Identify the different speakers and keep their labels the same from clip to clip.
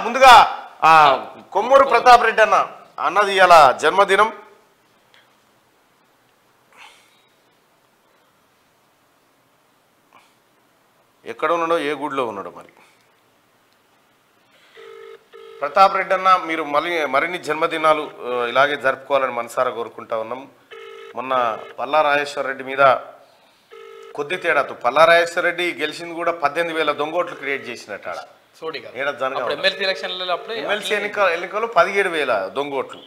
Speaker 1: ముందుగా కొమ్మూరు ప్రతాప్ రెడ్డి అన్నది ఇలా జన్మదినం. ఎక్కడ ఉన్నాడో ఏ గుడిలో ఉన్నాడో మరి. ప్రతాప్ రెడ్డి అన్న మీరు మరిన్ని జన్మదినాలు ఇలాగే జరుపుకోవాలని మనసారా కోరుకుంటా ఉన్నాం. మొన్న పల్లా రాజేశ్వర రెడ్డి మీద కొద్ది తేడాతో పల్లా రాజేశ్వర రెడ్డి గెలిచింది కూడా 18,000 దొంగోట్లు క్రియేట్ చేసినట్టు ఎమ్మెల్సీ ఎన్నికలు 17,000 దొంగోట్లు.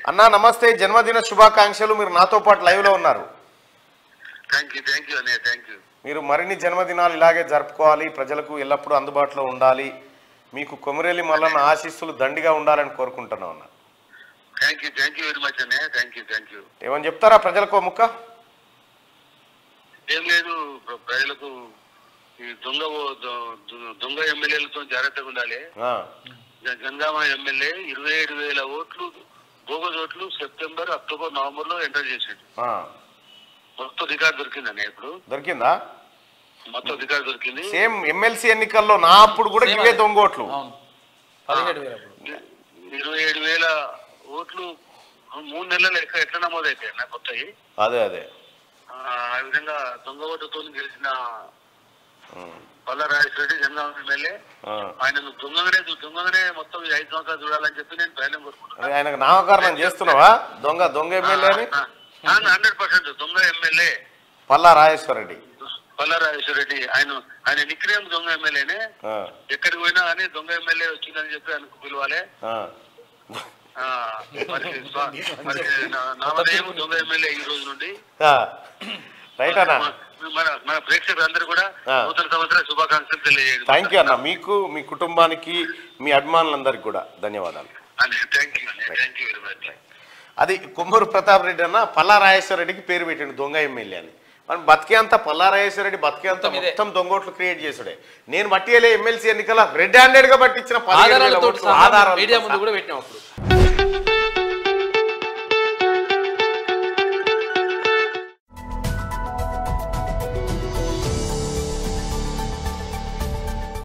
Speaker 1: అన్నా నమస్తే, జన్మదిన శుభాకాంక్షలు. మీరు నాతో పాటు లైవ్ లో ఉన్నారు. మీరు మరిన్ని జన్మదినాలు ఇలాగే జరుపుకోవాలి, ప్రజలకు ఎల్లప్పుడూ అందుబాటులో ఉండాలి. మీకు కొమరేలి మల్లన్న ఆశీస్సులు దండిగా ఉండాలని కోరుకుంటున్నాం అన్న. ఏమని చెప్తారా ప్రజలకు ముక్క?
Speaker 2: ఏం లేదు, ప్రజలకు ఈ దొంగ ఎమ్మెల్యేలతో జాగ్రత్తగా ఉండాలి. జనగామ ఎమ్మెల్యే 27,000 ఓట్లు బోగస్ ఓట్లు సెప్టెంబర్, అక్టోబర్, నవంబర్ లో ఎంటర్ చేసాడు. మొత్తం రికార్డు దొరికిందన్న. ఇప్పుడు దొరికిందా? మొత్తం రికార్డు దొరికింది. సేమ్ ఎమ్మెల్సీ ఎన్నికల్లో నా అప్పుడు కూడా ఇవే దొంగోట్లు 27,000 ఓట్లు 3 నెలలు ఎట్లా నమోదైతాయి నాకు కొత్తవి. అదే ఆ విధంగా దొంగ ఓటుతో గెలిచిన పల్లా రాజేశ్వర రెడ్డి జనగామ ఎమ్మెల్యే, ఆయన దొంగగానే మొత్తం 5 సంవత్సరాలు చూడాలని చెప్పి నేను ప్రయాణం కోరుకుంటున్నాను. ఆయనకు నామకరణం చేస్తున్నావా దొంగ ఎమ్మెల్యే అని? 100% దొంగ ఎమ్మెల్యే పల్లా రాజేశ్వర రెడ్డి. ఆయన నిక్నేమ్ దొంగ ఎమ్మెల్యేనే. ఎక్కడికి పోయినా కానీ దొంగ ఎమ్మెల్యే వచ్చిందని చెప్పి ఆయనకు పిలవాలి. నామధేయం దొంగ ఎమ్మెల్యే ఈ రోజు నుండి. మన ప్రేక్షకులందరూ కూడా నూతన సంవత్సర శుభాకాంక్షలు తెలియజేయండి. థ్యాంక్ యూ అన్న. మీకు, మీ కుటుంబానికి, మీ అభిమానులందరికీ కూడా ధన్యవాదాలు. అది కొమ్మూరు ప్రతాప్ రెడ్డి అన్న పల్లా రాజేశ్వర రెడ్డికి పేరు పెట్టిండు దొంగ ఎమ్మెల్యే అని. మనం బతికేంత పల్లా రాజేశ్వర రెడ్డి బతికేంత మొత్తం దొంగోట్లు క్రియేట్ చేసాడే. నేను బట్టియలే ఎమ్మెల్సీ ఎన్నికల రెడ్ హ్యాండెడ్ గా పట్టించిన 17,000 ఆధారాలు